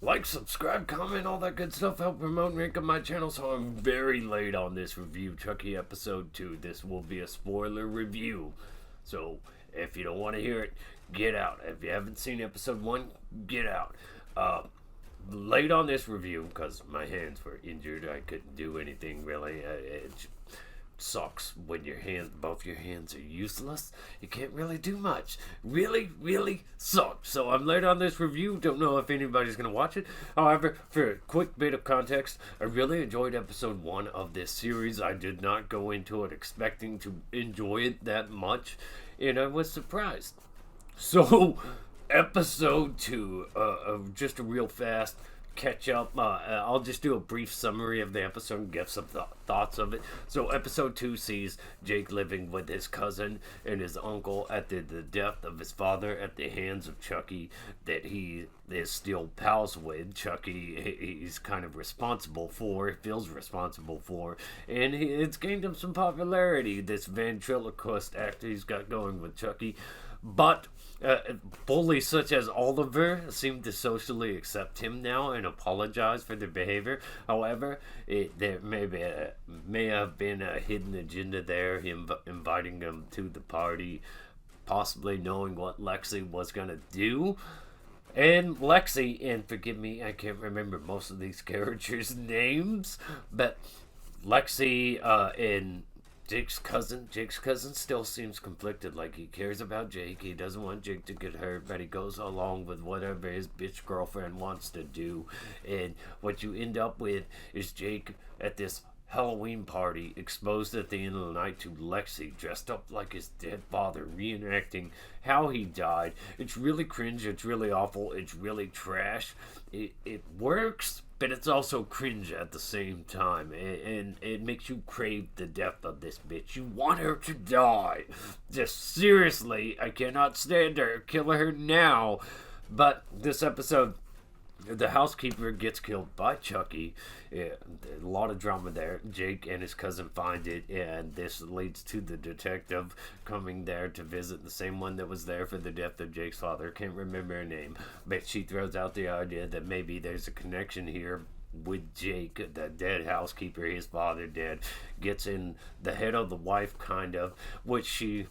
Like, subscribe, comment, all that good stuff. Help promote and rank up my channel. So I'm very late on this review. Chucky episode 2. This will be a spoiler review. So if you don't want to hear it, get out. If you haven't seen episode 1, get out. Late on this review because my hands were injured. I couldn't do anything really. It sucks when both your hands are useless. You can't really do much. Really sucks. So I'm late on this review. Don't know if anybody's gonna watch it. However, for a quick bit of context, I really enjoyed episode 1 of this series. I did not go into it expecting to enjoy it that much, and I was surprised. So episode 2, just a real fast catch up. I'll just do a brief summary of the episode and give some thoughts of it. So episode 2 sees Jake living with his cousin and his uncle at the death of his father at the hands of Chucky, that he is still pals with. Chucky, he's kind of responsible for, feels responsible for, and it's gained him some popularity, this ventriloquist act he's got going with Chucky. But bullies such as Oliver seem to socially accept him now and apologize for their behavior. However, there may have been a hidden agenda there, him inviting them to the party, possibly knowing what Lexi was going to do. And Lexi, and forgive me, I can't remember most of these characters' names, but Lexi and Jake's cousin still seems conflicted. Like, he cares about Jake, he doesn't want Jake to get hurt, but he goes along with whatever his bitch girlfriend wants to do. And what you end up with is Jake at this Halloween party, exposed at the end of the night to Lexi, dressed up like his dead father, reenacting how he died. It's really cringe, it's really awful, it's really trash. It works, but it's also cringe at the same time, and it makes you crave the death of this bitch. You want her to die. Just seriously, I cannot stand her. Kill her now. But this episode, the housekeeper gets killed by Chucky. Yeah, a lot of drama there. Jake and his cousin find it, and this leads to the detective coming there to visit, the same one that was there for the death of Jake's father. Can't remember her name, but she throws out the idea that maybe there's a connection here with Jake, the dead housekeeper, his father dead, gets in the head of the wife, kind of, which she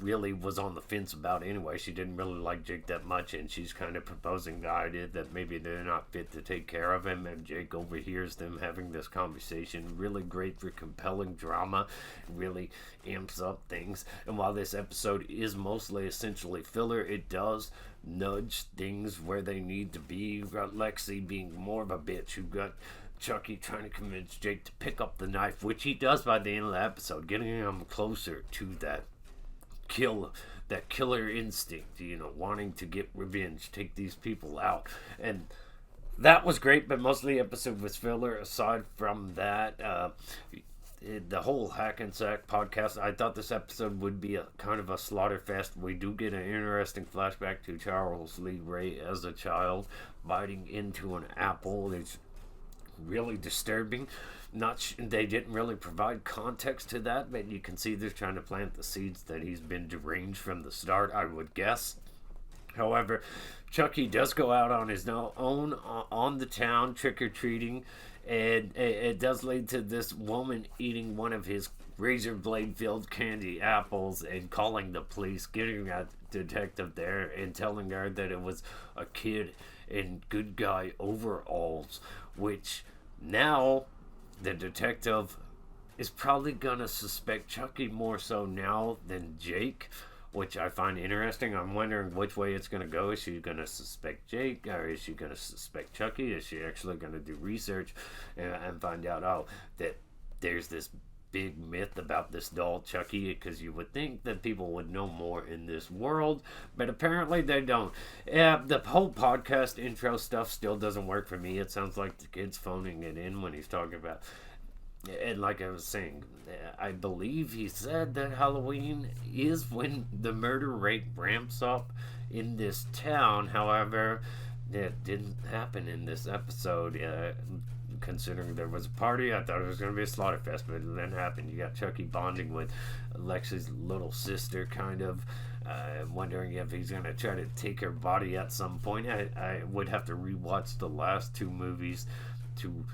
really was on the fence about anyway. She didn't really like Jake that much, and she's kind of proposing the idea that maybe they're not fit to take care of him, and Jake overhears them having this conversation. Really great for compelling drama, really amps up things. And while this episode is mostly essentially filler, it does nudge things where they need to be. You've got Lexi being more of a bitch. You've got Chucky trying to convince Jake to pick up the knife, which he does by the end of the episode, getting him closer to that killer instinct, wanting to get revenge, take these people out. And that was great, but most of the episode was filler. Aside from that, the whole Hack and Sack podcast, I thought this episode would be a kind of a slaughter fest. We do get an interesting flashback to Charles Lee Ray as a child biting into an apple. It's really disturbing. They didn't really provide context to that, but you can see they're trying to plant the seeds that he's been deranged from the start, I would guess. However, Chucky does go out on his own on the town trick-or-treating, and it does lead to this woman eating one of his razor blade filled candy apples and calling the police, getting that detective there and telling her that it was a kid in good guy overalls, which now the detective is probably gonna suspect Chucky more so now than Jake, which I find interesting. I'm wondering which way it's gonna go. Is she gonna suspect Jake, or is she gonna suspect Chucky? Is she actually gonna do research and find out, that there's this big myth about this doll Chucky, because you would think that people would know more in this world, but apparently they don't. The whole podcast intro stuff still doesn't work for me. It sounds like the kid's phoning it in when he's talking about, and like I was saying, I believe he said that Halloween is when the murder rate ramps up in this town. However, it didn't happen in this episode. Considering there was a party, I thought it was going to be a slaughter fest, but it didn't happen. You got Chucky bonding with Lexi's little sister, kind of. I'm wondering if he's going to try to take her body at some point. I would have to rewatch the last two movies to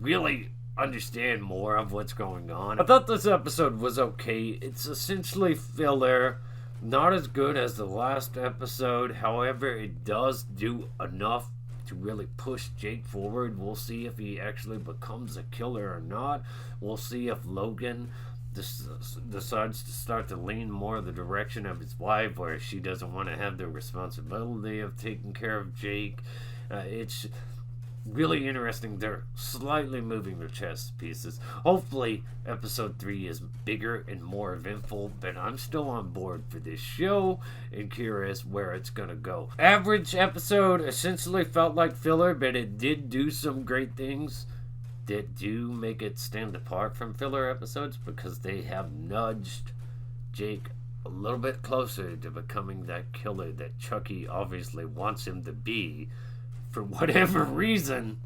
really understand more of what's going on. I thought this episode was okay. It's essentially filler. Not as good as the last episode. However, it does do enough to really push Jake forward. We'll see if he actually becomes a killer or not. We'll see if Logan decides to start to lean more the direction of his wife, where she doesn't want to have the responsibility of taking care of Jake. It's really interesting. They're slightly moving their chess pieces. Hopefully episode 3 is bigger and more eventful, but I'm still on board for this show and curious where it's gonna go. Average episode essentially felt like filler, but it did do some great things that do make it stand apart from filler episodes, because they have nudged Jake a little bit closer to becoming that killer that Chucky obviously wants him to be. For whatever reason,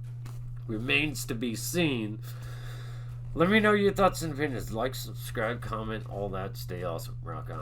remains to be seen. Let me know your thoughts and opinions. Like, subscribe, comment, all that. Stay awesome. Rock on.